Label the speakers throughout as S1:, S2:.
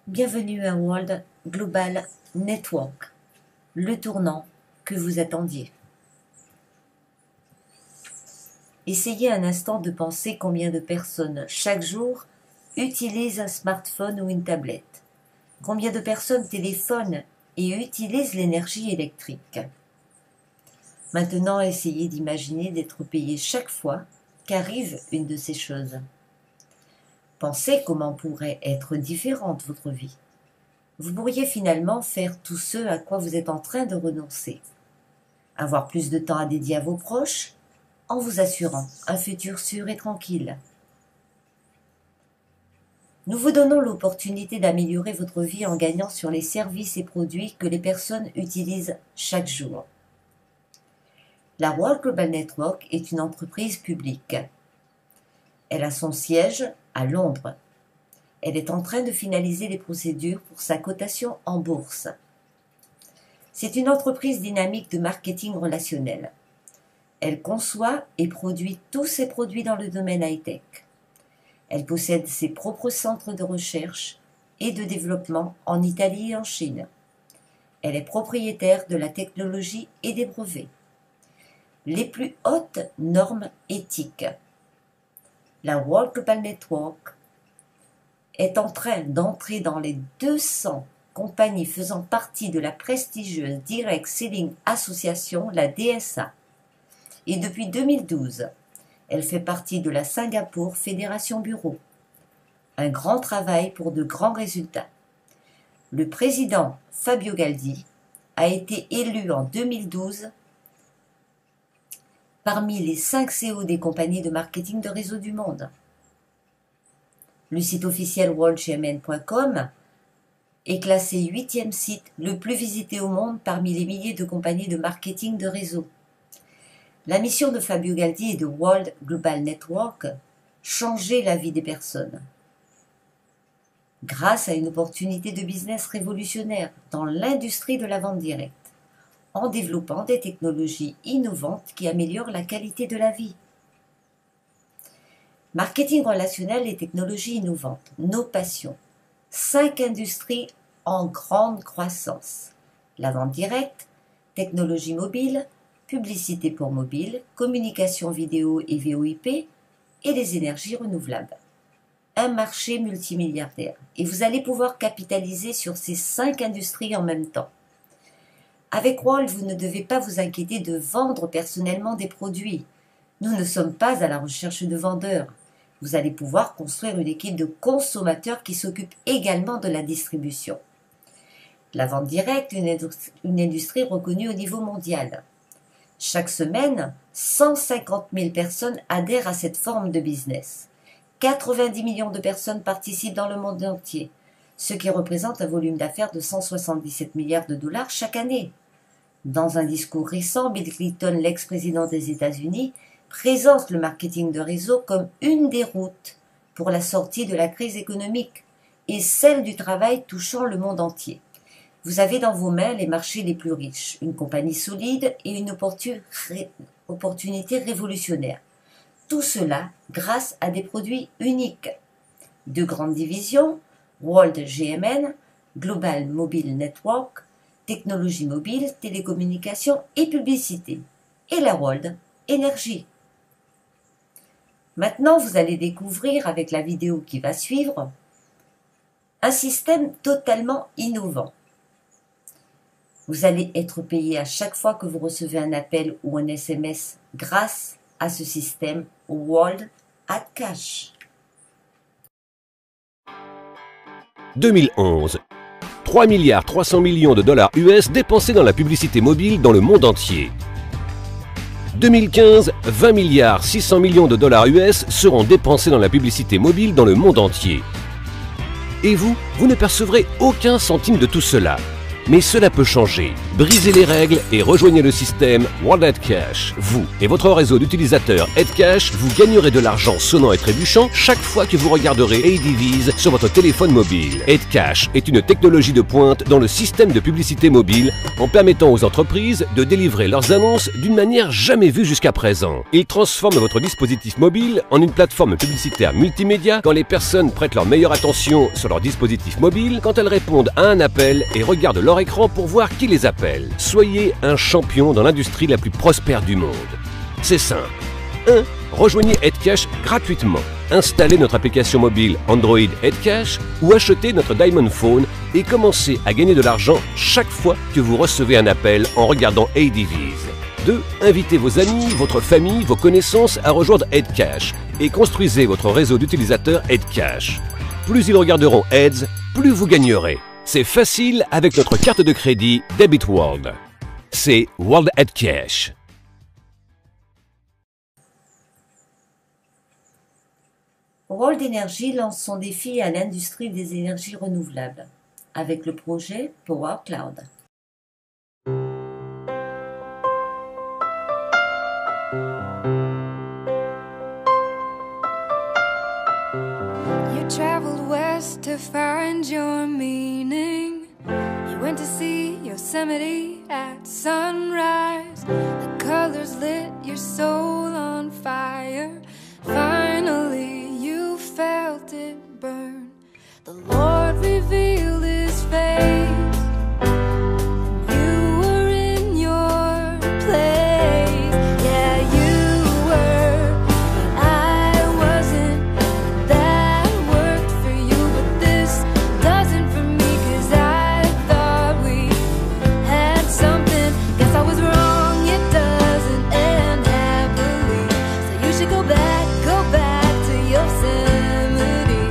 S1: Bienvenue à World Global Network, le tournant que vous attendiez. Essayez un instant de penser combien de personnes chaque jour utilisent un smartphone ou une tablette. Combien de personnes téléphonent et utilisent l'énergie électrique. Maintenant, essayez d'imaginer d'être payé chaque fois qu'arrive une de ces choses. Pensez comment pourrait être différente votre vie. Vous pourriez finalement faire tout ce à quoi vous êtes en train de renoncer. Avoir plus de temps à dédier à vos proches, en vous assurant un futur sûr et tranquille. Nous vous donnons l'opportunité d'améliorer votre vie en gagnant sur les services et produits que les personnes utilisent chaque jour. La World Global Network est une entreprise publique. Elle a son siège à Londres. Elle est en train de finaliser les procédures pour sa cotation en bourse. C'est une entreprise dynamique de marketing relationnel. Elle conçoit et produit tous ses produits dans le domaine high-tech. Elle possède ses propres centres de recherche et de développement en Italie et en Chine. Elle est propriétaire de la technologie et des brevets. Les plus hautes normes éthiques. La World Global Network est en train d'entrer dans les 200 compagnies faisant partie de la prestigieuse Direct Selling Association, la DSA. Et depuis 2012, elle fait partie de la Singapour Fédération Bureau. Un grand travail pour de grands résultats. Le président Fabio Galdi a été élu en 2012 parmi les 5 CEO des compagnies de marketing de réseau du monde. Le site officiel worldgmn.com est classé 8e site le plus visité au monde parmi les milliers de compagnies de marketing de réseau. La mission de Fabio Galdi et de World Global Network, changer la vie des personnes. Grâce à une opportunité de business révolutionnaire dans l'industrie de la vente directe, en développant des technologies innovantes qui améliorent la qualité de la vie. Marketing relationnel et technologies innovantes, nos passions. 5 industries en grande croissance. La vente directe, technologie mobile, publicité pour mobile, communication vidéo et VoIP et les énergies renouvelables. Un marché multimilliardaire. Et vous allez pouvoir capitaliser sur ces 5 industries en même temps. Avec World, vous ne devez pas vous inquiéter de vendre personnellement des produits. Nous ne sommes pas à la recherche de vendeurs. Vous allez pouvoir construire une équipe de consommateurs qui s'occupe également de la distribution. La vente directe, une industrie reconnue au niveau mondial. Chaque semaine, 150 000 personnes adhèrent à cette forme de business. 90 millions de personnes participent dans le monde entier, ce qui représente un volume d'affaires de 177 milliards de dollars chaque année. Dans un discours récent, Bill Clinton, l'ex-président des États-Unis, présente le marketing de réseau comme une des routes pour la sortie de la crise économique et celle du travail touchant le monde entier. Vous avez dans vos mains les marchés les plus riches, une compagnie solide et une opportunité révolutionnaire. Tout cela grâce à des produits uniques. 2 grandes divisions, World GMN, Global Mobile Network, technologie mobile, télécommunications et publicité. Et la World Énergie. Maintenant, vous allez découvrir avec la vidéo qui va suivre un système totalement innovant. Vous allez être payé à chaque fois que vous recevez un appel ou un SMS grâce à ce système World at Cash.
S2: 2011. 3 milliards 300 millions de dollars US dépensés dans la publicité mobile dans le monde entier. 2015, 20 milliards 600 millions de dollars US seront dépensés dans la publicité mobile dans le monde entier. Et vous ne percevrez aucun centime de tout cela. Mais cela peut changer. Brisez les règles et rejoignez le système World Edcash. Vous et votre réseau d'utilisateurs Edcash, vous gagnerez de l'argent sonnant et trébuchant chaque fois que vous regarderez ADVs sur votre téléphone mobile. Edcash est une technologie de pointe dans le système de publicité mobile en permettant aux entreprises de délivrer leurs annonces d'une manière jamais vue jusqu'à présent. Il transforme votre dispositif mobile en une plateforme publicitaire multimédia quand les personnes prêtent leur meilleure attention sur leur dispositif mobile, quand elles répondent à un appel et regardent leur écran pour voir qui les appelle. Soyez un champion dans l'industrie la plus prospère du monde. C'est simple. 1. Rejoignez Edcash gratuitement. Installez notre application mobile Android Edcash ou achetez notre Diamond Phone et commencez à gagner de l'argent chaque fois que vous recevez un appel en regardant ADVs. 2. Invitez vos amis, votre famille, vos connaissances à rejoindre Edcash et construisez votre réseau d'utilisateurs Edcash. Plus ils regarderont Ads, plus vous gagnerez. C'est facile avec notre carte de crédit Debit World. C'est World Edcash.
S1: World Energy lance son défi à l'industrie des énergies renouvelables avec le projet Power Cloud.
S3: You traveled west to find your meaning. You went to see Yosemite at sunrise. The colors lit your soul on fire. Finally, you felt it burn. The Lord revealed His face. You were in your place. Yeah, you were, but I wasn't. That worked for you, but this doesn't for me, 'cause I thought we had something. Guess I was wrong, it doesn't end happily. So you should go back to Yosemite.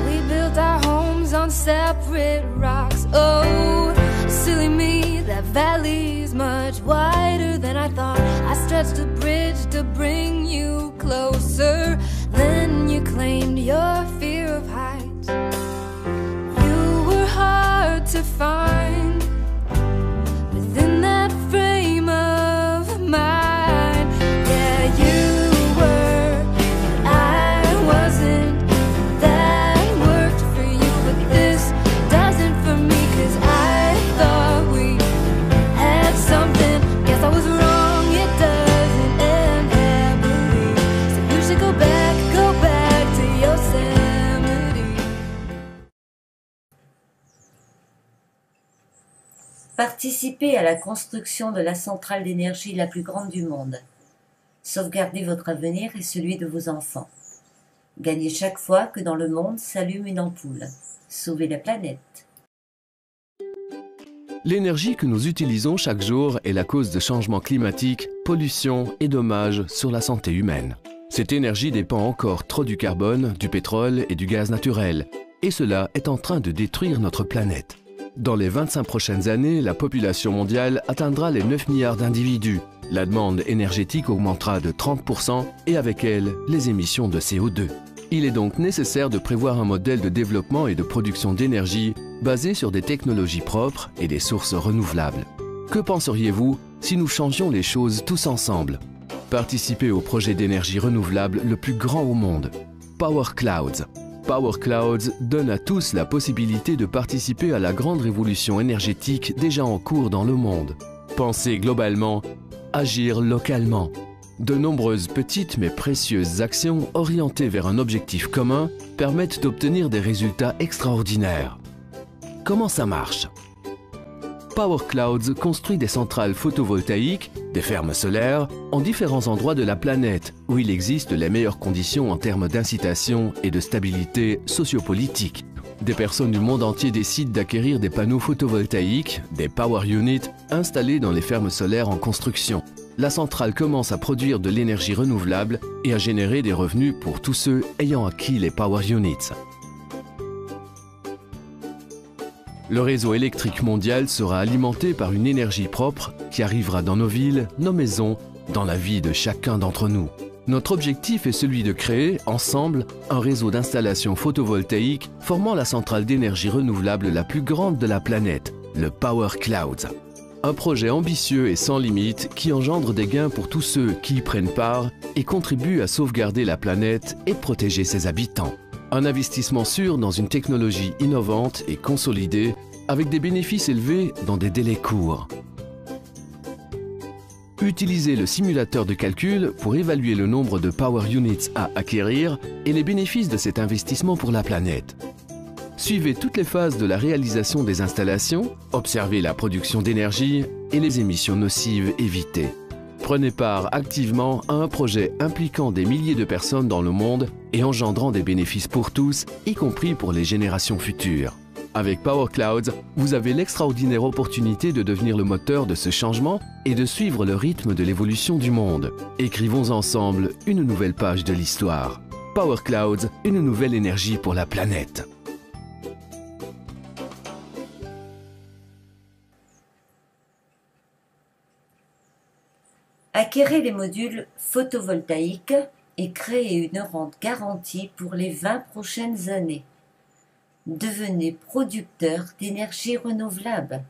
S3: We built our homes on separate rocks. Oh, silly me, that valley's much wider than I thought. I stretched a bridge to bring you closer. Then you claimed your fear of heights. You were hard to find within that frame of mind. Yeah, you were, but I wasn't. That worked for you, but this doesn't for me, 'cause I thought we had something. Guess I was wrong, it doesn't end happily. So you should go back to Yosemite.
S1: Participez à la construction de la centrale d'énergie la plus grande du monde. Sauvegardez votre avenir et celui de vos enfants. Gagnez chaque fois que dans le monde s'allume une ampoule. Sauvez la planète.
S4: L'énergie que nous utilisons chaque jour est la cause de changements climatiques, pollution et dommages sur la santé humaine. Cette énergie dépend encore trop du carbone, du pétrole et du gaz naturel, et cela est en train de détruire notre planète. Dans les 25 prochaines années, la population mondiale atteindra les 9 milliards d'individus. La demande énergétique augmentera de 30% et avec elle, les émissions de CO2. Il est donc nécessaire de prévoir un modèle de développement et de production d'énergie basé sur des technologies propres et des sources renouvelables. Que penseriez-vous si nous changions les choses tous ensemble? Participez au projet d'énergie renouvelable le plus grand au monde, Power Clouds. Power Clouds donne à tous la possibilité de participer à la grande révolution énergétique déjà en cours dans le monde. Pensez globalement, agir localement. De nombreuses petites mais précieuses actions orientées vers un objectif commun permettent d'obtenir des résultats extraordinaires. Comment ça marche? Power Clouds construit des centrales photovoltaïques, des fermes solaires, en différents endroits de la planète où il existe les meilleures conditions en termes d'incitation et de stabilité sociopolitique. Des personnes du monde entier décident d'acquérir des panneaux photovoltaïques, des Power Units, installés dans les fermes solaires en construction. La centrale commence à produire de l'énergie renouvelable et à générer des revenus pour tous ceux ayant acquis les Power Units. Le réseau électrique mondial sera alimenté par une énergie propre qui arrivera dans nos villes, nos maisons dans la vie de chacun d'entre nous. Notre objectif est celui de créer, ensemble, un réseau d'installations photovoltaïques formant la centrale d'énergie renouvelable la plus grande de la planète, le Power Clouds. Un projet ambitieux et sans limite qui engendre des gains pour tous ceux qui y prennent part et contribuent à sauvegarder la planète et protéger ses habitants. Un investissement sûr dans une technologie innovante et consolidée avec des bénéfices élevés dans des délais courts. Utilisez le simulateur de calcul pour évaluer le nombre de Power Units à acquérir et les bénéfices de cet investissement pour la planète. Suivez toutes les phases de la réalisation des installations, observez la production d'énergie et les émissions nocives évitées. Prenez part activement à un projet impliquant des milliers de personnes dans le monde et engendrant des bénéfices pour tous, y compris pour les générations futures. Avec Power Clouds, vous avez l'extraordinaire opportunité de devenir le moteur de ce changement et de suivre le rythme de l'évolution du monde. Écrivons ensemble une nouvelle page de l'histoire. Power Clouds, une nouvelle énergie pour la planète.
S1: Acquérez les modules photovoltaïques et créez une rente garantie pour les 20 prochaines années. Devenez producteur d'énergie renouvelable.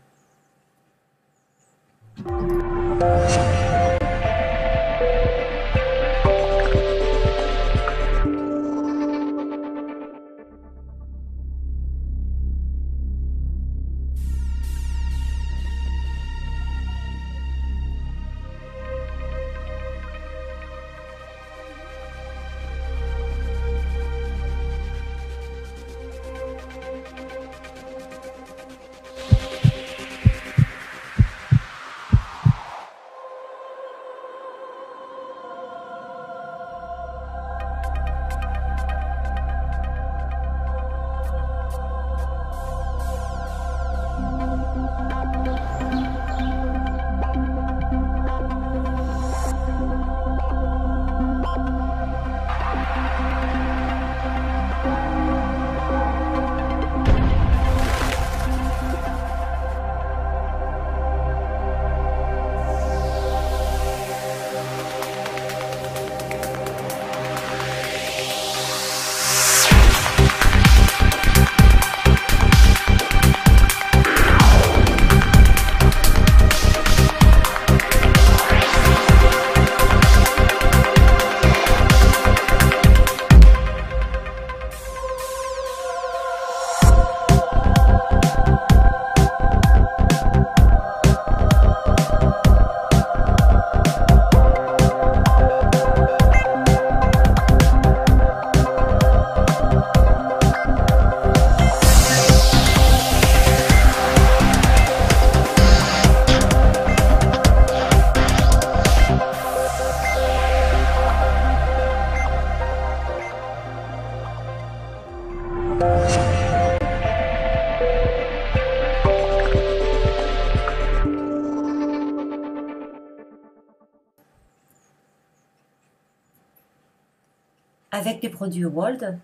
S1: Avec les produits World,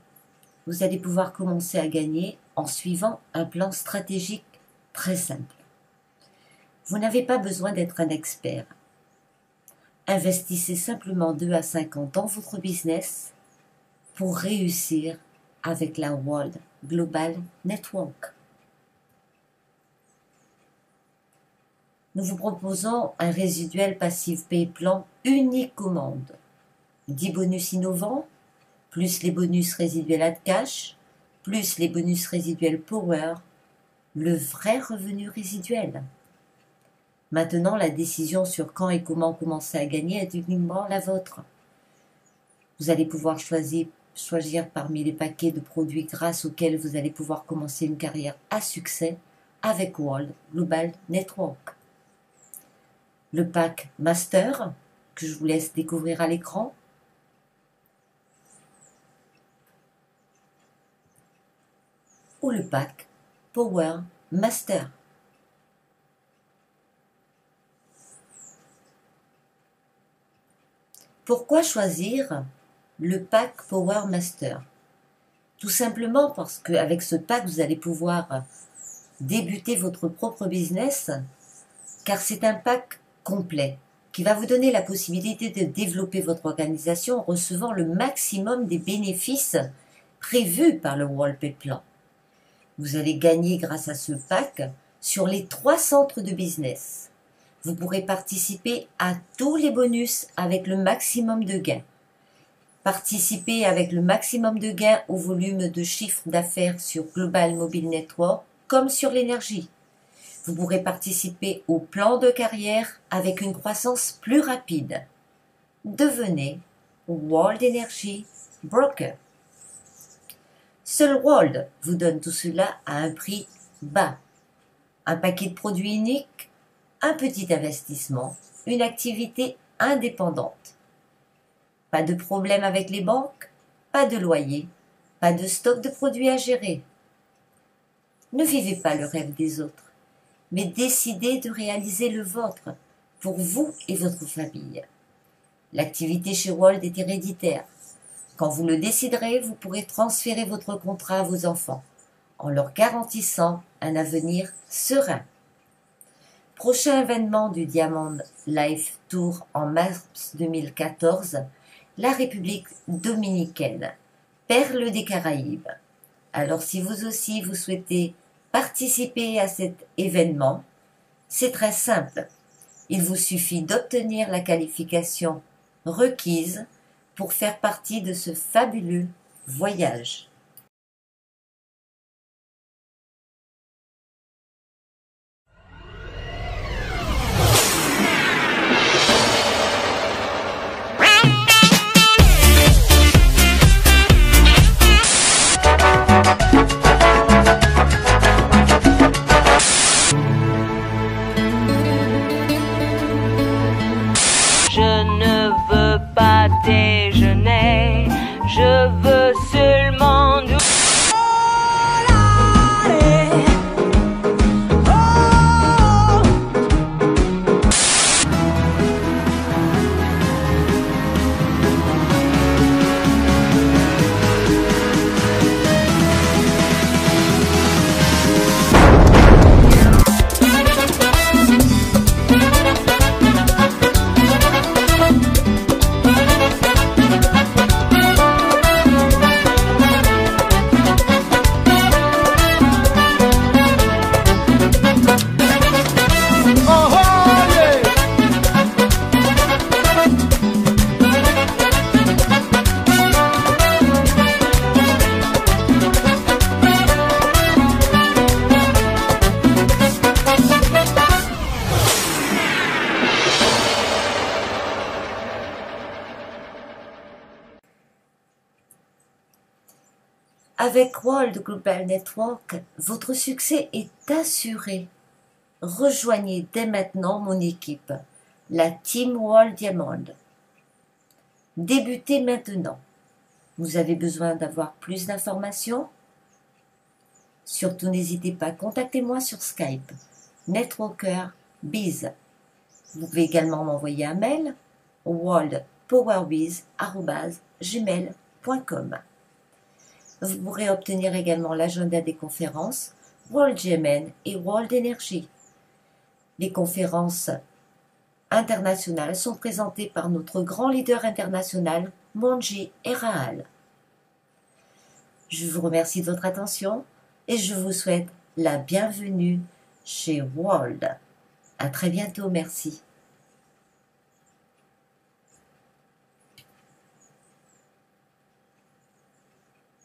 S1: vous allez pouvoir commencer à gagner en suivant un plan stratégique très simple. Vous n'avez pas besoin d'être un expert. Investissez simplement 2 à 5 ans dans votre business pour réussir avec la World Global Network. Nous vous proposons un résiduel passif pay plan unique au monde. 10 bonus innovants, plus les bonus résiduels Add Cash, plus les bonus résiduels Power, le vrai revenu résiduel. Maintenant, la décision sur quand et comment commencer à gagner est uniquement la vôtre. Vous allez pouvoir choisir parmi les paquets de produits grâce auxquels vous allez pouvoir commencer une carrière à succès avec World Global Network. Le pack Master, que je vous laisse découvrir à l'écran, ou le pack Power Master. Pourquoi choisir le pack Power Master? Tout simplement parce qu'avec ce pack, vous allez pouvoir débuter votre propre business, car c'est un pack complet. qui va vous donner la possibilité de développer votre organisation en recevant le maximum des bénéfices prévus par le World Pay Plan. Vous allez gagner grâce à ce pack sur les 3 centres de business. Vous pourrez participer à tous les bonus avec le maximum de gains. Participer avec le maximum de gains au volume de chiffre d'affaires sur Global Mobile Network comme sur l'énergie. Vous pourrez participer au plan de carrière avec une croissance plus rapide. Devenez World Energy Broker. Seul World vous donne tout cela à un prix bas. Un paquet de produits uniques, un petit investissement, une activité indépendante. Pas de problème avec les banques, pas de loyer, pas de stock de produits à gérer. Ne vivez pas le rêve des autres, mais décidez de réaliser le vôtre pour vous et votre famille. L'activité chez World est héréditaire. Quand vous le déciderez, vous pourrez transférer votre contrat à vos enfants en leur garantissant un avenir serein. Prochain événement du Diamond Life Tour en mars 2014, la République dominicaine, perle des Caraïbes. Alors si vous aussi vous souhaitez participer à cet événement, c'est très simple. Il vous suffit d'obtenir la qualification requise pour faire partie de ce fabuleux voyage.
S5: Je ne veux pas déjeuner, je veux seulement du...
S1: Avec World Global Network, votre succès est assuré. Rejoignez dès maintenant mon équipe, la Team World Diamond. Débutez maintenant. Vous avez besoin d'avoir plus d'informations? Surtout n'hésitez pas, contactez-moi sur Skype, Networker Biz. Vous pouvez également m'envoyer un mail worldpowerbiz@gmail.com. Vous pourrez obtenir également l'agenda des conférences World GMN et World Energy. Les conférences internationales sont présentées par notre grand leader international, Monji Rahal. Je vous remercie de votre attention et je vous souhaite la bienvenue chez World. À très bientôt, merci.